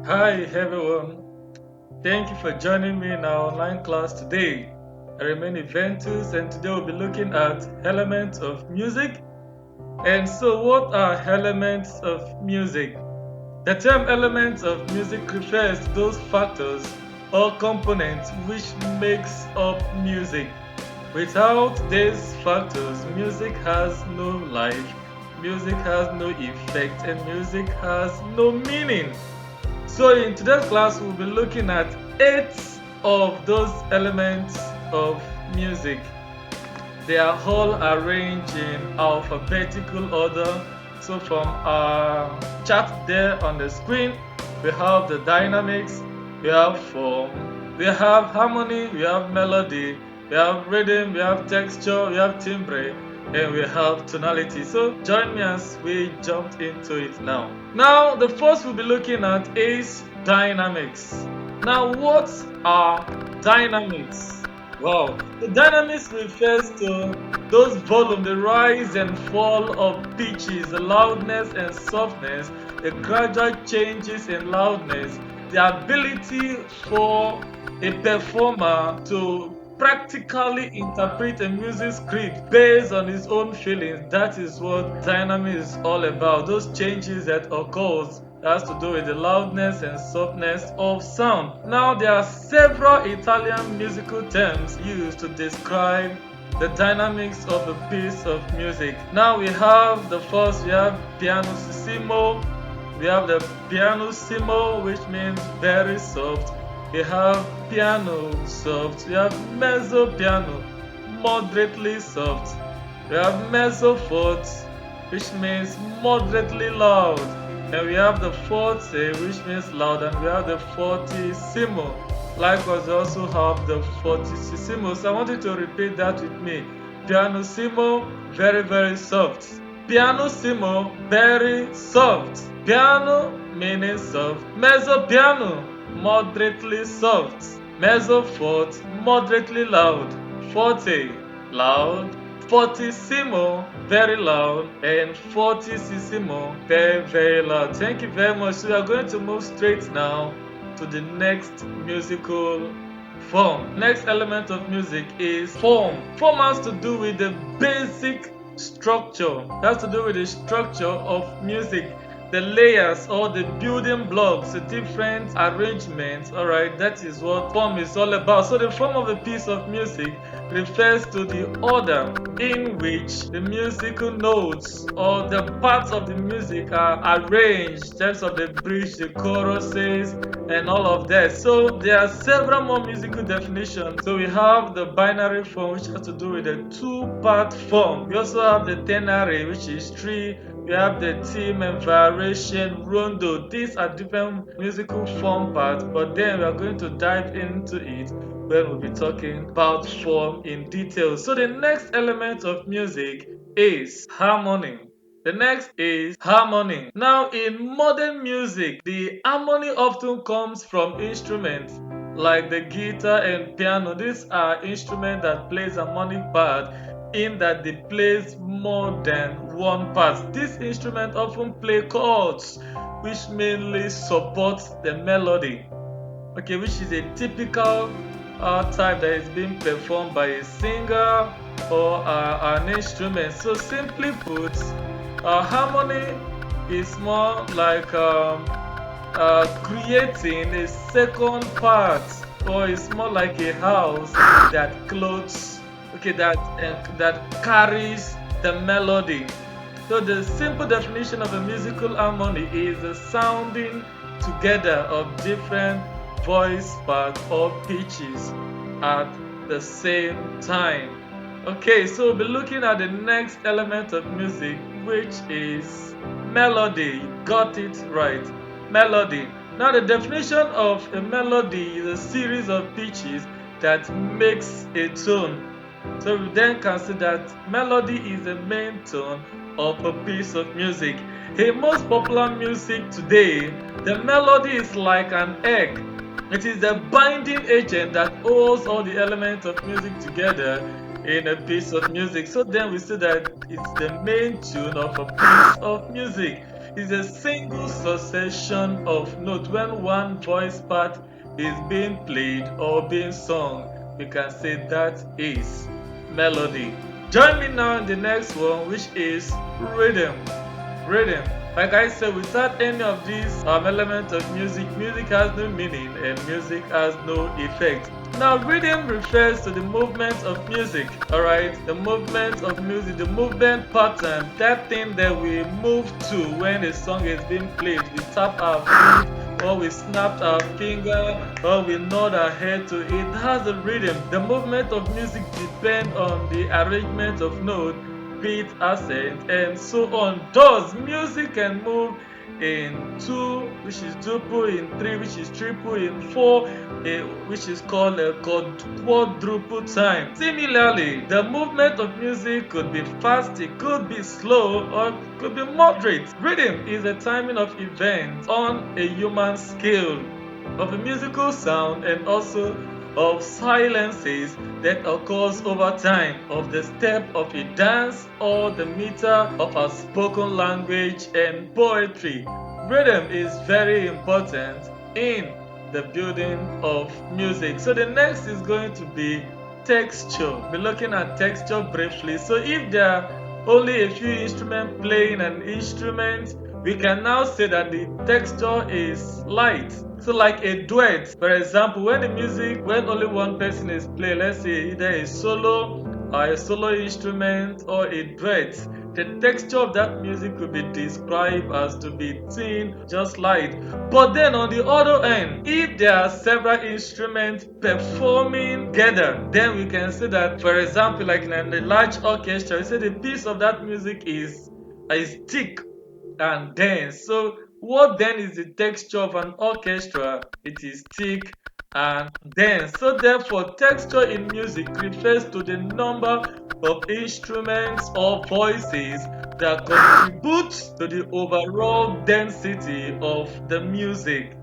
Hi everyone, thank you for joining me in our online class today. I remain Eventus and today we'll be looking at elements of music. And so what are elements of music? The term elements of music refers to those factors or components which makes up music. Without these factors, music has no life, music has no effect, and music has no meaning. So in today's class, we'll be looking at 8 of those elements of music. They are all arranged in alphabetical order. So from our chart there on the screen, we have the dynamics, we have form, we have harmony, we have melody, we have rhythm, we have texture, we have timbre, and we have tonality. So join me as we jump into it now. Now the first we'll be looking at is dynamics. Now what are dynamics? Wow, the dynamics refers to those volume, the rise and fall of pitches, the loudness and softness, the gradual changes in loudness, the ability for a performer to practically interpret a music script based on his own feelings. That is what dynamic is all about. Those changes that occurs has to do with the loudness and softness of sound. Now there are several Italian musical terms used to describe the dynamics of a piece of music. Now we have the first, we have pianissimo, we have the pianissimo, which means very soft. We have piano soft, we have mezzo piano, moderately soft. We have mezzo forte, which means moderately loud. And we have the forte, which means loud, and we have the fortissimo. Likewise, we also have the fortissimo. So I want you to repeat that with me. Pianissimo, very, very soft. Pianissimo, very soft. Piano meaning soft. Mezzo piano, moderately soft. Mezzo forte, moderately loud. Forte, loud. Fortissimo, very loud, and fortissimo, very, very loud. Thank you very much. So we are going to move straight now to the next musical form. Next element of music is form. Form has to do with the basic structure. It has to do with the structure of music, the layers or the building blocks, the different arrangements. Alright, that is what form is all about. So the form of a piece of music refers to the order in which the musical notes or the parts of the music are arranged in terms of the bridge, the choruses, and all of that. So there are several more musical definitions. So we have the binary form, which has to do with the two-part form. We also have the ternary, which is three. We have the theme and variation, rondo. These are different musical form parts, but then we are going to dive into it when we'll be talking about form in detail. So the next element of music is harmony. The next is harmony. Now in modern music, the harmony often comes from instruments like the guitar and piano. These are instruments that plays a harmonic part in that they plays more than one part. This instrument often play chords which mainly support the melody. Okay, which is a typical type that is being performed by a singer or an instrument. So simply put, harmony is more like creating a second part, or it's more like a house that clothes, okay, that carries the melody. So the simple definition of a musical harmony is the sounding together of different voice parts or pitches at the same time. Okay, so we'll be looking at the next element of music, which is melody. You got it right. Melody. Now the definition of a melody is a series of pitches that makes a tone. So we then can see that melody is the main tone of a piece of music. In most popular music today, the melody is like an egg. It is the binding agent that holds all the elements of music together in a piece of music. So then we see that it's the main tune of a piece of music. It's a single succession of notes. When one voice part is being played or being sung, we can say that is melody. Join me now in the next one, which is rhythm. Rhythm. Like I said, without any of these elements of music, music has no meaning and music has no effect. Now, rhythm refers to the movement of music, alright? The movement of music, the movement pattern, that thing that we move to when a song is being played. We tap our feet, or we snap our finger, or we nod our head to it. It has a rhythm. The movement of music depends on the arrangement of notes, beat, accent, and so on. Thus, music can move in 2, which is duple, in 3, which is triple, in 4, which is called a quadruple time. Similarly, the movement of music could be fast, it could be slow, or it could be moderate. Rhythm is a timing of events on a human scale of a musical sound and also of silences that occurs over time, of the step of a dance or the meter of a spoken language and poetry. Rhythm is very important in the building of music. So the next is going to be texture. We're looking at texture briefly. So if there are only a few instruments playing an instrument, we can now say that the texture is light. So like a duet, for example, when only one person is playing, let's say either a solo or a solo instrument or a duet, the texture of that music could be described as to be thin, just light. But then on the other end, if there are several instruments performing together, then we can say that, for example, like in a large orchestra, we say the piece of that music is thick and dense. So what then is the texture of an orchestra? It is thick and dense. So therefore, texture in music refers to the number of instruments or voices that contribute to the overall density of the music.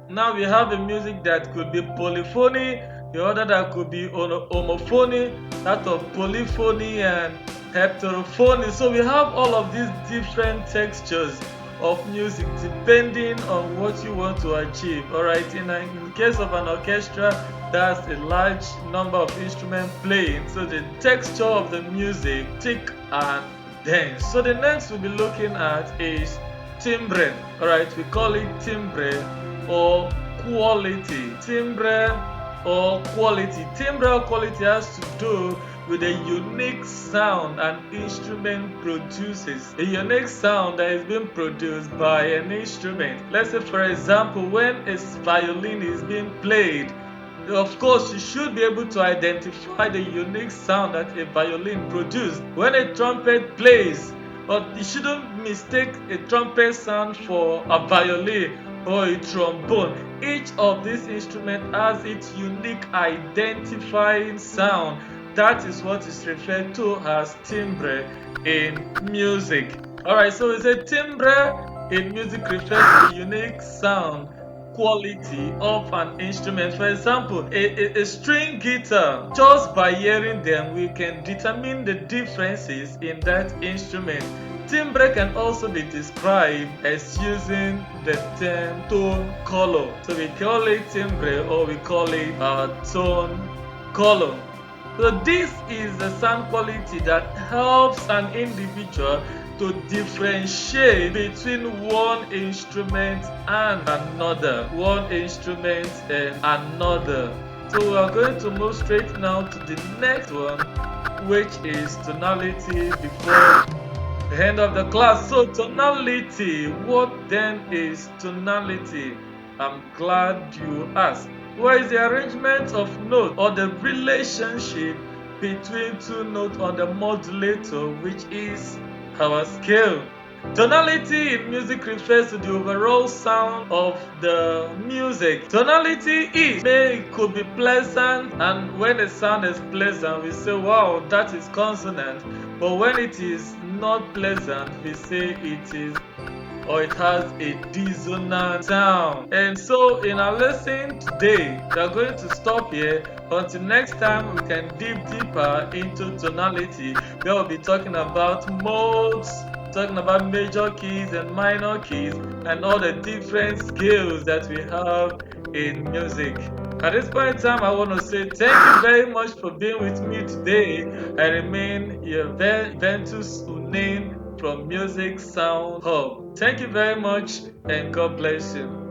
Now we have a music that could be polyphony, the other that could be homophony, that of polyphony and heterophony. So we have all of these different textures of music depending on what you want to achieve. Alright, in the case of an orchestra, that's a large number of instruments playing. So the texture of the music, thick and dense. So the next we'll be looking at is timbre. Alright, we call it timbre or quality. Timbre or quality. Timbre or quality has to do with a unique sound an instrument produces. A unique sound that is being produced by an instrument. Let's say, for example, when a violin is being played, of course, you should be able to identify the unique sound that a violin produces. When a trumpet plays, but you shouldn't mistake a trumpet sound for a violin or a trombone. Each of these instruments has its unique identifying sound. That is what is referred to as timbre in music. Alright, so we say timbre in music refers to the unique sound quality of an instrument. For example, a string guitar, just by hearing them, we can determine the differences in that instrument. Timbre can also be described as using the term tone color. So we call it timbre or we call it tone color. So this is the sound quality that helps an individual to differentiate between one instrument and another. One instrument and another. So we are going to move straight now to the next one, which is tonality before the end of the class. So tonality, what then is tonality? I'm glad you asked. What is the arrangement of notes or the relationship between two notes on the modulator, which is our scale? Tonality in music refers to the overall sound of the music. Tonality could be pleasant, and when a sound is pleasant, we say, wow, that is consonant. But when it is not pleasant, we say it is or it has a dissonant sound. And so in our lesson today, we are going to stop here. Until next time, we can dig deeper into tonality, where we'll be talking about modes, talking about major keys and minor keys, and all the different scales that we have in music. At this point in time, I want to say thank you very much for being with me today. I remain your Eventus from Music Sound Hub. Thank you very much and God bless you.